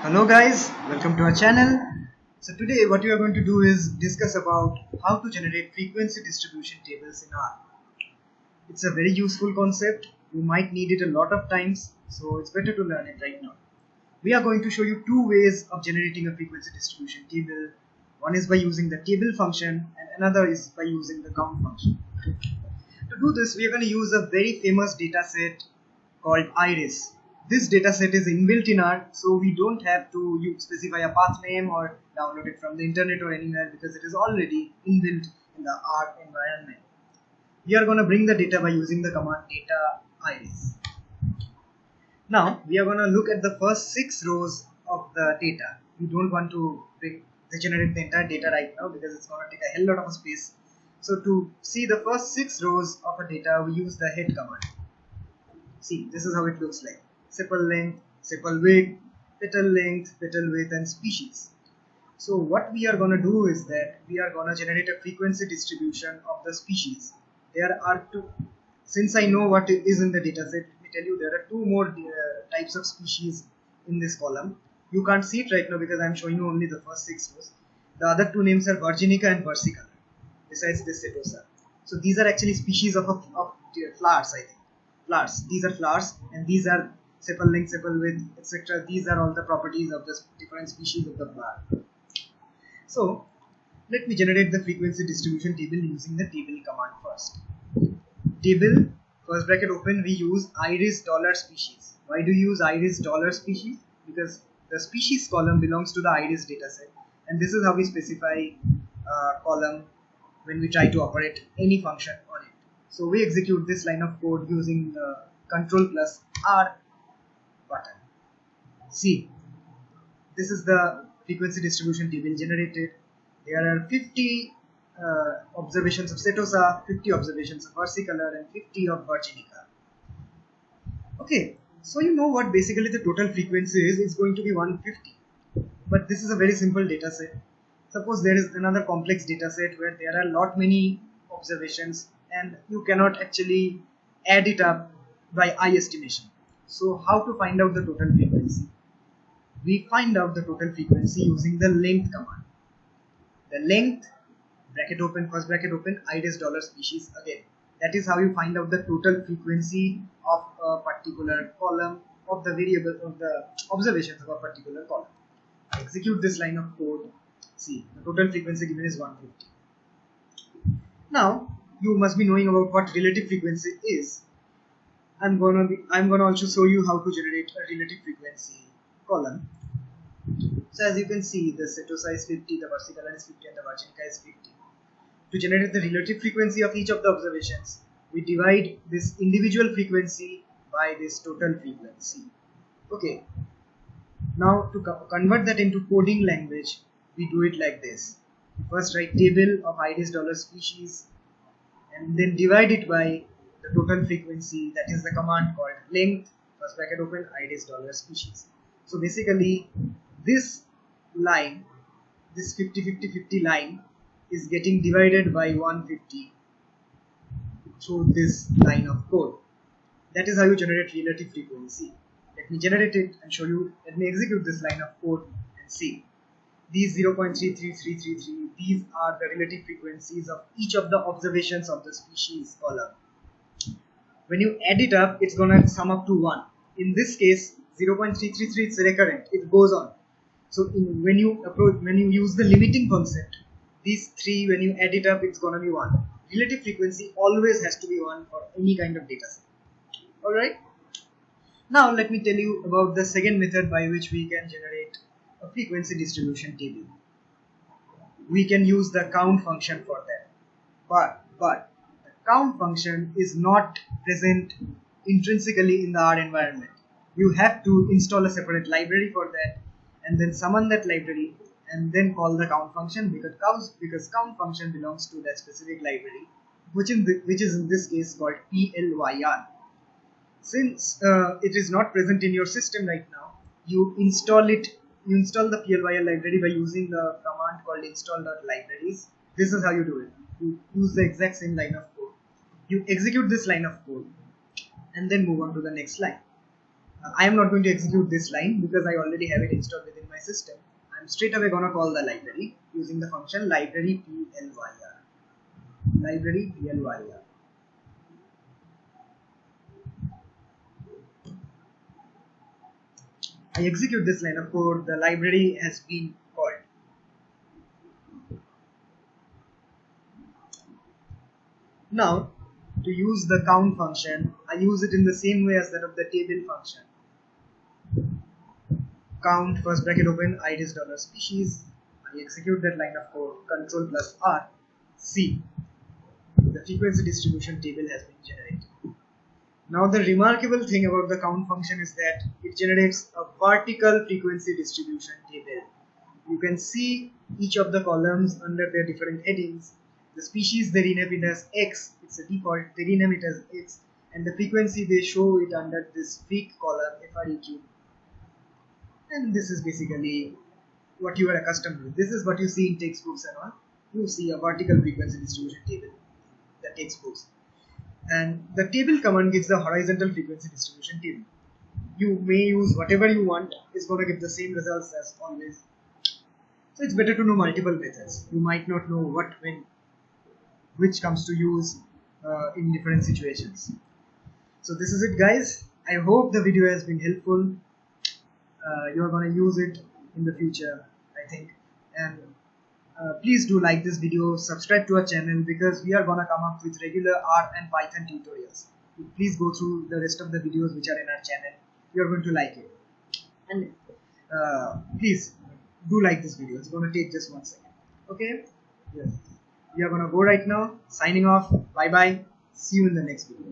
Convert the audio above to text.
Hello guys, welcome to our channel. So today what we are going to do is discuss about how to generate frequency distribution tables in R. It's a very useful concept. You might need it a lot of times, so it's better to learn it right now. We are going to show you two ways of generating a frequency distribution table. One is by using the table function and another is by using the count function. To do this, we are going to use a very famous data set called Iris. This dataset is inbuilt in R, so we don't have to specify a path name or download it from the internet or anywhere because it is already inbuilt in the R environment. We are going to bring the data by using the command data iris. Now we are going to look at the first 6 rows of the data. We don't want to generate the entire data right now because it's going to take a hell lot of space. So to see the first 6 rows of a data, we use the head command. See, this is how it looks like. Sepal length, sepal width, petal length, petal width, and species. So what we are going to do is that we are going to generate a frequency distribution of the species. There are two. Since I know what is in the dataset, let me tell you there are two more types of species in this column. You can't see it right now because I am showing you only the first 6 rows. The other two names are Virginica and versicolor, besides this setosa. So these are actually species of flowers, I think. Flowers. These are flowers and these are sepal length, sepal width, etc. These are all the properties of the different species of the flower. So let me generate the frequency distribution table using the table command first. Table, first bracket open, we use iris $species. Why do you use iris $species? Because the species column belongs to the iris dataset, and this is how we specify column when we try to operate any function on it. So we execute this line of code using the Ctrl plus R button. See, this is the frequency distribution table generated. There are 50 observations of setosa, 50 observations of versicolor, and 50 of virginica. Okay, so you know what basically the total frequency is. It's going to be 150. But this is a very simple data set. Suppose there is another complex data set where there are lot many observations and you cannot actually add it up by eye estimation. So how to find out the total frequency? We find out the total frequency using the length command. The length, bracket open, first bracket open, iris $species again. That is how you find out the total frequency of a particular column of the variable of the observations of a particular column. Execute this line of code. See, the total frequency given is 150. Now you must be knowing about what relative frequency is. I'm gonna also show you how to generate a relative frequency column. So as you can see, the setosa is 50, the versicolor is 50, and the virginica is 50. To generate the relative frequency of each of the observations, we divide this individual frequency by this total frequency. Okay. Now to convert that into coding language, we do it like this. We first write table of iris $species and then divide it by the total frequency, that is the command called length, first bracket open, iris $species. So basically this line, this 50 line is getting divided by 150 through this line of code. That is how you generate relative frequency. Let me generate it and show you. Let me execute this line of code and see. These 0.33333, these are the relative frequencies of each of the observations of the species column. When you add it up, it's gonna sum up to 1. In this case, 0.333 is recurrent. It goes on. So when you use the limiting concept, these 3, when you add it up, it's gonna be 1. Relative frequency always has to be 1 for any kind of data set. Alright. Now let me tell you about the second method by which we can generate a frequency distribution table. We can use the count function for that. But the count function is not present intrinsically in the R environment. You have to install a separate library for that and then summon that library and then call the count function because count function belongs to that specific library, which is in this case called PLYR. Since it is not present in your system right now, you install the PLYR library by using the command called install.libraries. This is how you do it. You use the exact same line of code. You execute this line of code and then move on to the next line. I am not going to execute this line because I already have it installed within my system. I'm straight away gonna call the library using the function library plyr. Library plyr. I execute this line of code, the library has been called. Now, to use the count function, I use it in the same way as that of the table function. Count first bracket open iris dollar species. I execute that line of code, control plus R, C. The frequency distribution table has been generated. Now the remarkable thing about the count function is that it generates a vertical frequency distribution table. You can see each of the columns under their different headings. The species they rename it as X, it's a default, they rename it as X, and the frequency they show it under this freq column, FREQ. And this is basically what you are accustomed to. This is what you see in textbooks and all. You see a vertical frequency distribution table in the textbooks. And the table command gives the horizontal frequency distribution table. You may use whatever you want, it's going to give the same results as always. So it's better to know multiple methods. You might not know what, when, which comes to use in different situations. So this is it, guys. I hope the video has been helpful. You're going to use it in the future, I think. And please do like this video, subscribe to our channel, because we are going to come up with regular R and Python tutorials. Please go through the rest of the videos which are in our channel. You're going to like it. And please do like this video. It's going to take just 1 second. Okay? Yes. We are going to go right now. Signing off. Bye bye. See you in the next video.